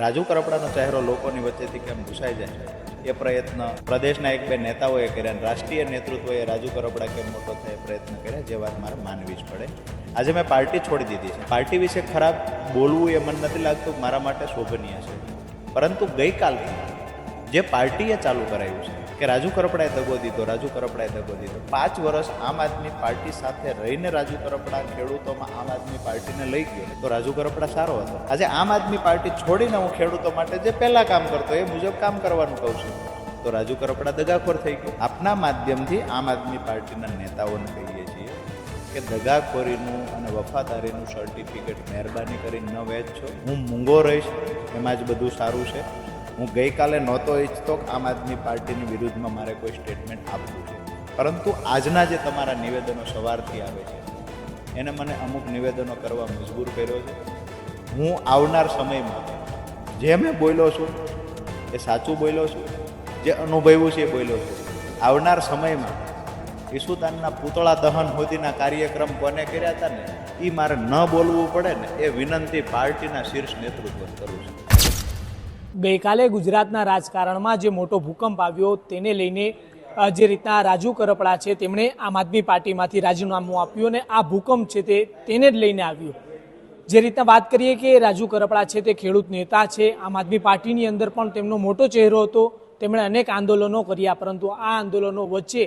રાજુ કરપડાનો ચહેરો લોકોની વચ્ચેથી કેમ ભૂસાઈ જાય એ પ્રયત્ન પ્રદેશના એક બે નેતાઓએ કર્યા અને રાષ્ટ્રીય નેતૃત્વએ રાજુ કરપડા કેમ મોટો થાય એ પ્રયત્ન કર્યા, જે વાત મારે માનવી જ પડે. આજે મેં પાર્ટી છોડી દીધી છે. પાર્ટી વિશે ખરાબ બોલવું એ મને નથી લાગતું મારા માટે શોભનીય છે, પરંતુ ગઈકાલથી જે પાર્ટીએ ચાલુ કરાયું છે કે રાજુ કરપડાએ દગો દીધો, રાજુ કરપડાએ દગો દીધો. 5 વર્ષ આમ આદમી પાર્ટી સાથે રહીને રાજુ કરપડા ખેડૂતોમાં આમ આદમી પાર્ટીને લઈ ગયો તો રાજુ કરપડા સારો હતો. આજે આમ આદમી પાર્ટી છોડીને હું ખેડૂતો માટે જે પહેલા કામ કરતો એ મુજબ કામ કરવાનું કહું છું તો રાજુ કરપડા દગાખોર થઈ ગયો. આપના માધ્યમથી આમ આદમી પાર્ટીના નેતાઓને કહીએ છીએ કે દગાખોરીનું અને વફાદારીનું સર્ટિફિકેટ મહેરબાની કરીને ન વેચશો. હું મૂંગો રહીશ એમાં જ બધું સારું છે. હું ગઈકાલે નહોતો ઈચ્છતો કે આમ આદમી પાર્ટીની વિરુદ્ધમાં મારે કોઈ સ્ટેટમેન્ટ આપવું છે, પરંતુ આજના જે તમારા નિવેદનો સવારથી આવે છે એને મને અમુક નિવેદનો કરવા મજબૂર કર્યો છે. હું આવનાર સમયમાં જે મેં બોલ્યો છું એ સાચું બોલ્યો છું, જે અનુભવ્યું છે એ બોલ્યો છું. આવનાર સમયમાં ઈસુદાનના પૂતળા દહન સુધીના કાર્યક્રમ કોને કર્યા હતા ને એ મારે ન બોલવું પડે ને એ વિનંતી પાર્ટીના શીર્ષ નેતૃત્વ કરું છું. ગઈકાલે ગુજરાતના રાજકારણમાં જે મોટો ભૂકંપ આવ્યો તેને લઈને જે રીતના રાજુ કરપડા છે તેમણે આમ આદમી પાર્ટીમાંથી રાજીનામું આપ્યું અને આ ભૂકંપ છે તેને જ લઈને આવ્યું. જે રીતના વાત કરીએ કે રાજુ કરપડા છે તે ખેડૂત નેતા છે, આમ આદમી પાર્ટીની અંદર પણ તેમનો મોટો ચહેરો હતો. તેમણે અનેક આંદોલનો કર્યા, પરંતુ આ આંદોલનો વચ્ચે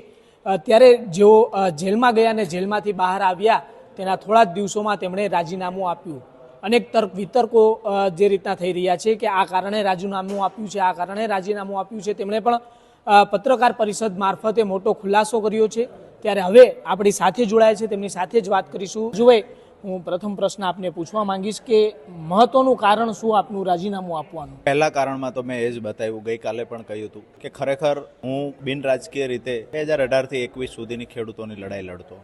ત્યારે જેઓ જેલમાં ગયા અને જેલમાંથી બહાર આવ્યા તેના થોડા જ દિવસોમાં તેમણે રાજીનામું આપ્યું. અનેક તર્ક વિતર્કો જે રીતના થઈ રહ્યા છે કે આ કારણે રાજીનામું આપ્યું છે, આ કારણે રાજીનામું આપ્યું છે. તેમણે પણ પત્રકાર પરિષદ મારફતે મોટો ખુલાસો કર્યો છે. ત્યારે હવે આપણી સાથે જોડાય છે, તેમની સાથે જ વાત કરીશું. જુએ, હું પ્રથમ પ્રશ્ન આપને પૂછવા માંગીશ કે મહત્વનું કારણ શું આપનું રાજીનામું આપવાનું? પહેલા કારણમાં તો મેં એ જ બતાવ્યું, ગઈકાલે પણ કહ્યું હતું કે ખરેખર હું બિન રાજકીય રીતે 2018થી 21 સુધીની ખેડૂતોની લડાઈ લડતો.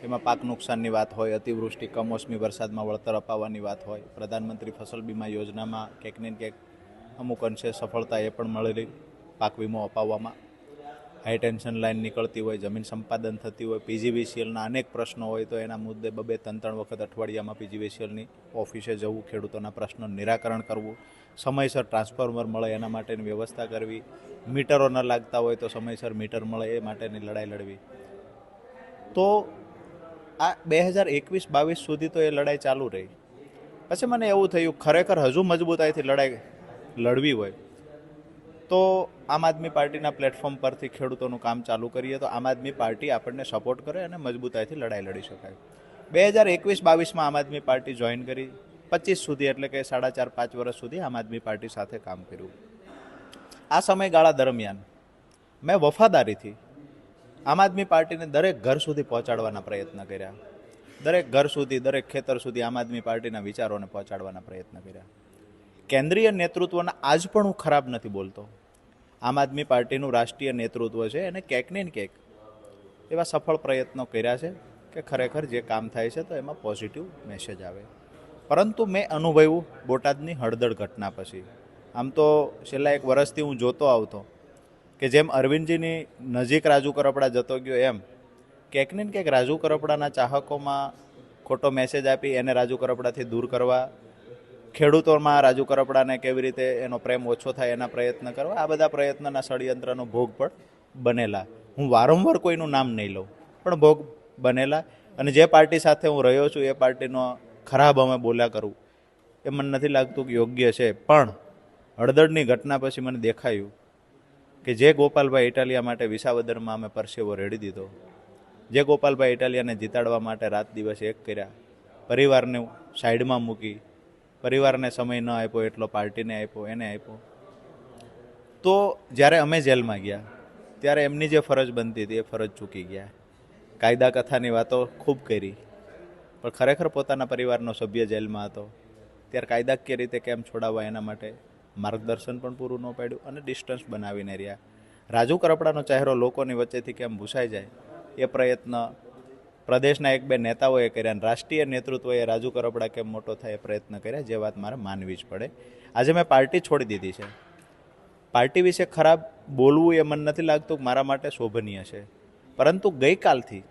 એમાં પાક નુકસાનની વાત હોય, અતિવૃષ્ટિ કમોસમી વરસાદમાં વળતર અપાવવાની વાત હોય, પ્રધાનમંત્રી ફસલ બીમા યોજનામાં ક્યાંક ને ક્યાંક અમુક અંશે સફળતા એ પણ મળેલી પાક વીમો અપાવવામાં, હાઈ ટેન્શન લાઇન નીકળતી હોય, જમીન સંપાદન થતી હોય, પીજીવીસીએલના અનેક પ્રશ્નો હોય તો એના મુદ્દે 2-3 વખત અઠવાડિયામાં પીજીવીસીએલની ઓફિસે જવું, ખેડૂતોના પ્રશ્નોનું નિરાકરણ કરવું, સમયસર ટ્રાન્સફોર્મર મળે એના માટેની વ્યવસ્થા કરવી, મીટરો ન લાગતા હોય તો સમયસર મીટર મળે એ માટેની લડાઈ લડવી. તો આ 2021-22 સુધી તો એ લડાઈ ચાલુ રહી. પછી મને એવું થયું ખરેખર હજુ મજબૂતાઈથી લડાઈ લડવી હોય તો આમ આદમી પાર્ટીના પ્લેટફોર્મ પરથી ખેડૂતોનું કામ ચાલુ કરીએ તો આમ આદમી પાર્ટી આપણને સપોર્ટ કરે અને મજબૂતાઈથી લડાઈ લડી શકાય. 2021-22માં આમ આદમી પાર્ટી જોઈન કરી, 25 સુધી એટલે કે 4.5-5 વર્ષ સુધી આમ આદમી પાર્ટી સાથે કામ કર્યું. આ સમયગાળા દરમિયાન મેં વફાદારીથી આમ આદમી પાર્ટીને દરેક ઘર સુધી પહોંચાડવાના પ્રયત્ન કર્યા. દરેક ઘર સુધી, દરેક ખેતર સુધી આમ આદમી પાર્ટીના વિચારોને પહોંચાડવાના પ્રયત્ન કર્યા. કેન્દ્રીય નેતૃત્વના આજ પણ હું ખરાબ નથી બોલતો. આમ આદમી પાર્ટીનું રાષ્ટ્રીય નેતૃત્વ છે એને ક્યાંક ને ક્યાંક એવા સફળ પ્રયત્નો કર્યા છે કે ખરેખર જે કામ થાય છે તો એમાં પોઝિટિવ મેસેજ આવે. પરંતુ મેં અનુભવ્યું બોટાદની હળદળ ઘટના પછી. આમ તો છેલ્લા 1 વર્ષથી હું જોતો આવતો કે જેમ અરવિંદજીની નજીક રાજુ કરપડા જતો ગયો એમ ક્યાંક ને ક્યાંક રાજુ કરપડાના ચાહકોમાં ખોટો મેસેજ આપી એને રાજુ કરપડાથી દૂર કરવા, ખેડૂતોમાં રાજુ કરપડાને કેવી રીતે એનો પ્રેમ ઓછો થાય એના પ્રયત્ન કરવા, આ બધા પ્રયત્નના ષડયંત્રનો ભોગ પણ બનેલા. હું વારંવાર કોઈનું નામ નહીં લઉં, પણ ભોગ બનેલા. અને જે પાર્ટી સાથે હું રહ્યો છું એ પાર્ટીનો ખરાબ અમે બોલ્યા કરું એ મને નથી લાગતું કે યોગ્ય છે. પણ હળદળની ઘટના પછી મને દેખાયું કે જે ગોપાલભાઈ ઇટાલિયા માટે વિસાવદરમાં અમે પરસેવો રેડી દીધો, જે ગોપાલભાઈ ઇટાલિયાને જીતાડવા માટે રાત દિવસ એક કર્યા, પરિવારને સાઈડમાં મૂકી, પરિવારને સમય ન આપ્યો એટલો પાર્ટીને આપ્યો, એને આપ્યો, તો જ્યારે અમે જેલમાં ગયા ત્યારે એમની જે ફરજ બનતી હતી એ ફરજ ચૂકી ગયા. કાયદા કથાની વાતો ખૂબ કરી, પણ ખરેખર પોતાના પરિવારનો સભ્ય જેલમાં હતો ત્યારે કાયદાકીય રીતે કેમ છોડાવવા એના માટે માર્ગદર્શન પણ પૂરું ન પાડ્યું અને ડિસ્ટન્સ બનાવીને રહ્યા. રાજુ કરપડાનો ચહેરો લોકોની વચ્ચેથી કેમ ભૂસાઈ જાય એ પ્રયત્ન પ્રદેશના એક બે નેતાઓએ કર્યા અને રાષ્ટ્રીય નેતૃત્વએ રાજુ કરપડા કેમ મોટો થાય એ પ્રયત્ન કર્યા, જે વાત મારે માનવી જ પડે. આજે મેં પાર્ટી છોડી દીધી છે. પાર્ટી વિશે ખરાબ બોલવું એ મને નથી લાગતું મારા માટે શોભનીય છે, પરંતુ ગઈકાલથી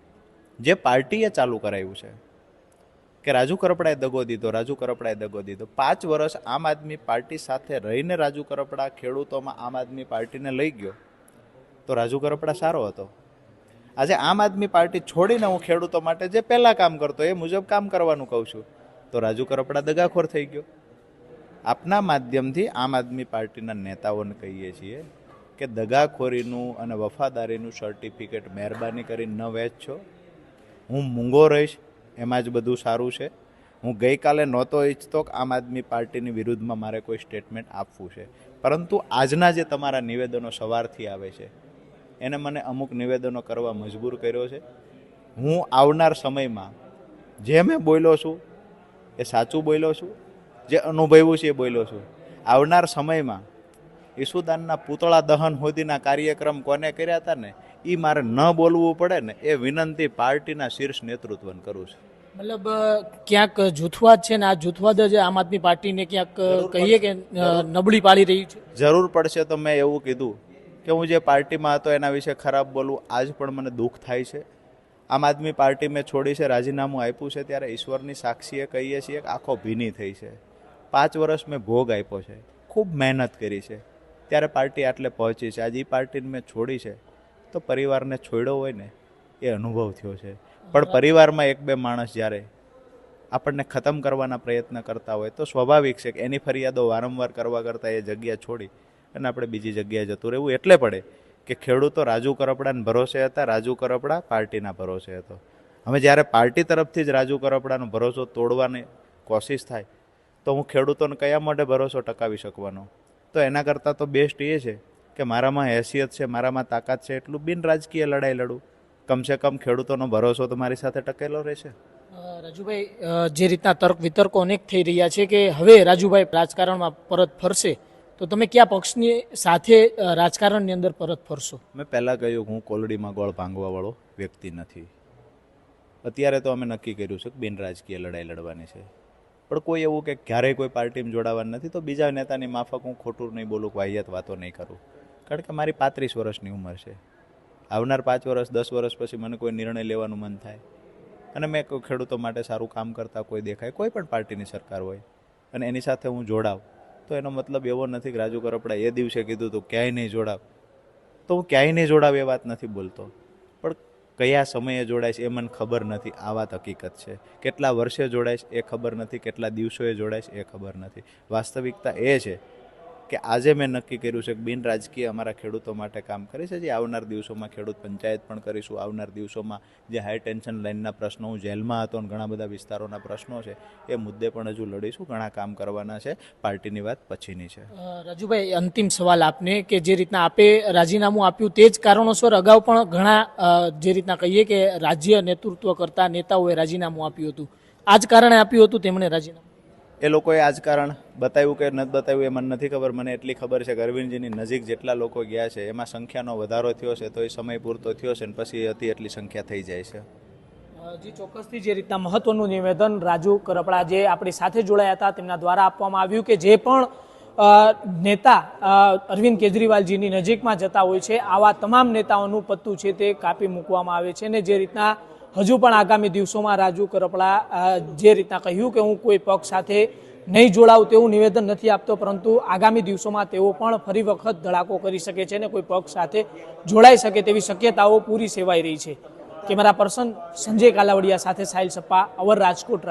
જે પાર્ટીએ ચાલુ કરાયું છે કે રાજુ કરપડાએ દગો દીધો, રાજુ કરપડાએ દગો દીધો. 5 વર્ષ આમ આદમી પાર્ટી સાથે રહીને રાજુ કરપડા ખેડૂતોમાં આમ આદમી પાર્ટીને લઈ ગયો તો રાજુ કરપડા સારો હતો. આજે આમ આદમી પાર્ટી છોડીને હું ખેડૂતો માટે જે પહેલાં કામ કરતો એ મુજબ કામ કરવાનું કહું છું તો રાજુ કરપડા દગાખોર થઈ ગયો. આપના માધ્યમથી આમ આદમી પાર્ટીના નેતાઓને કહીએ છીએ કે દગાખોરીનું અને વફાદારીનું સર્ટિફિકેટ મહેરબાની કરીને ન વેચશો. હું મૂંગો રહીશ એમાં જ બધું સારું છે. હું ગઈકાલે નહોતો ઈચ્છતો કે આમ આદમી પાર્ટીની વિરુદ્ધમાં મારે કોઈ સ્ટેટમેન્ટ આપવું છે, પરંતુ આજના જે તમારા નિવેદનો સવારથી આવે છે એને મને અમુક નિવેદનો કરવા મજબૂર કર્યો છે. હું આવનાર સમયમાં જે મેં બોલ્યો છું એ સાચું બોલ્યો છું, જે અનુભવ્યું છે એ બોલ્યો છું. આવનાર સમયમાં ઈસુદાનના પૂતળા દહન સુધીના કાર્યક્રમ કોને કર્યા હતા ને એ મારે ન બોલવું પડે ને એ વિનંતી પાર્ટીના શીર્ષ નેતૃત્વને કરું છું. મતલબ ક્યાંક જૂથવાદ છે ને આ જૂથવાદ જ આમ આદમી પાર્ટીને ક્યાંક કહીએ કે નબળી પાડી રહી છે. જરૂર પડશે તો મેં એવું કીધું કે હું જે પાર્ટીમાં હતો એના વિશે ખરાબ બોલું. આજ પણ મને દુઃખ થાય છે. આમ આદમી પાર્ટી મેં છોડી છે, રાજીનામું આપ્યું છે ત્યારે ઈશ્વરની સાક્ષીએ કહીએ છીએ કે આંખો ભીની થઈ છે. 5 વર્ષ મેં ભોગ આપ્યો છે, ખૂબ મહેનત કરી છે, ત્યારે પાર્ટી આટલે પહોંચી છે. આજે એ પાર્ટીને મેં છોડી છે તો પરિવારને છોડ્યો હોય ને એ અનુભવ થયો છે. પણ પરિવારમાં 1-2 માણસ જ્યારે આપણને ખતમ કરવાના પ્રયત્ન કરતા હોય તો સ્વાભાવિક છે કે એની ફરિયાદો વારંવાર કરવા કરતાં એ જગ્યા છોડી અને આપણે બીજી જગ્યાએ જતું રહેવું એટલે પડે કે ખેડૂતો રાજુ કરપડાને ભરોસે હતા, રાજુ કરપડા પાર્ટીના ભરોસે હતો. હવે જ્યારે પાર્ટી તરફથી જ રાજુ કરપડાનો ભરોસો તોડવાની કોશિશ થાય તો હું ખેડૂતોને કયા માટે ભરોસો ટકાવી શકવાનો? તો એના કરતાં તો બેસ્ટ એ છે કે મારામાં હેસિયત છે, મારામાં તાકાત છે એટલું બિન રાજકીય લડાઈ લડું. કમસે કમ ખેડૂતોનો ભરોસો તો મારી સાથે ટકેલો રહેશે. રાજુભાઈ, જે રીતના તર્ક વિતર્કો અનેક થઈ રહ્યા છે કે હવે રાજુભાઈ રાજકારણમાં પરત ફરશે તો તમે કયા પક્ષની સાથે રાજકારણની અંદર પરત ફરશો? મેં પહેલાં કહ્યું હું કોલડીમાં ગોળ ભાંગવાવાળો વ્યક્તિ નથી. અત્યારે તો અમે નક્કી કર્યું છે કે બિન રાજકીય લડાઈ લડવાની છે. પણ કોઈ એવું કે ક્યારેય કોઈ પાર્ટીમાં જોડાવાનું નથી તો બીજા નેતાની માફક હું ખોટું નહીં બોલું, વાહિયાત વાતો નહીં કરું. કારણ કે મારી 35 વર્ષની ઉંમર છે. આવનાર 5 વર્ષ 10 વર્ષ પછી મને કોઈ નિર્ણય લેવાનું મન થાય અને મેં કોઈ ખેડૂતો માટે સારું કામ કરતા કોઈ દેખાય, કોઈ પણ પાર્ટીની સરકાર હોય અને એની સાથે હું જોડાવ તો એનો મતલબ એવો નથી કે રાજુ કરપડા એ દિવસે કીધું હતું ક્યાંય નહીં જોડાવ તો હું ક્યાંય નહીં જોડાવ એ વાત નથી બોલતો. પણ કયા સમયે જોડાઈશ એ મને ખબર નથી, આ વાત હકીકત છે. કેટલા વર્ષે જોડાઈશ એ ખબર નથી, કેટલા દિવસોએ જોડાઈશ એ ખબર નથી. વાસ્તવિકતા એ છે કે આજે મેં નક્કી કર્યું છે કે બિન રાજકીય અમારા ખેડૂતો માટે કામ કરીશ. હજી આવનાર દિવસોમાં ખેડૂત પંચાયત પણ કરીશું. આવનાર દિવસોમાં જે હાઈ ટેન્શન લાઇનના પ્રશ્નો, હું જેલમાં હતો અને ઘણા બધા વિસ્તારોના પ્રશ્નો છે એ મુદ્દે પણ હજુ લડીશું. ઘણા કામ કરવાના છે. પાર્ટીની વાત પછીની છે. રાજુભાઈ, અંતિમ સવાલ આપને કે જે રીતના આપે રાજીનામું આપ્યું તે જ કારણોસર અગાઉ પણ ઘણા જે રીતના કહીએ કે રાજ્ય નેતૃત્વ કરતા નેતાઓએ રાજીનામું આપ્યું હતું, આ જ કારણે આપ્યું હતું તેમણે રાજીનામું? એ લોકોએ આ જ કારણ બતાવ્યું કે નથી બતાવ્યું એ મને નથી ખબર. મને એટલી ખબર છે કે અરવિંદજીની નજીક જેટલા લોકો ગયા છે એમાં સંખ્યાનો વધારો થયો છે તો એ સમય પૂરતો થયો છે ને પછી હતી એટલી સંખ્યા થઈ જાય છે. જી, ચોક્કસથી જે રીતના મહત્વનું નિવેદન રાજુ કરપડા જે આપણી સાથે જોડાયા હતા તેમના દ્વારા આપવામાં આવ્યું કે જે પણ નેતા અરવિંદ કેજરીવાલજીની નજીકમાં જતા હોય છે આવા તમામ નેતાઓનું પત્તું છે તે કાપી મૂકવામાં આવે છે. ને જે રીતના હજુ પણ આગામી દિવસોમાં રાજુ કરપડા જે રીતના કહ્યું કે હું કોઈ પક્ષ સાથે નહીં જોડાવું તેવું નિવેદન નથી આપતો, પરંતુ આગામી દિવસોમાં તેઓ પણ ફરી વખત ધડાકો કરી શકે છે અને કોઈ પક્ષ સાથે જોડાઈ શકે તેવી શક્યતાઓ પૂરી સેવાઈ રહી છે. કેમેરા પર્સન સંજય કાલાવડિયા સાથે સાહિલ સપ્પા, અવર રાજકોટ.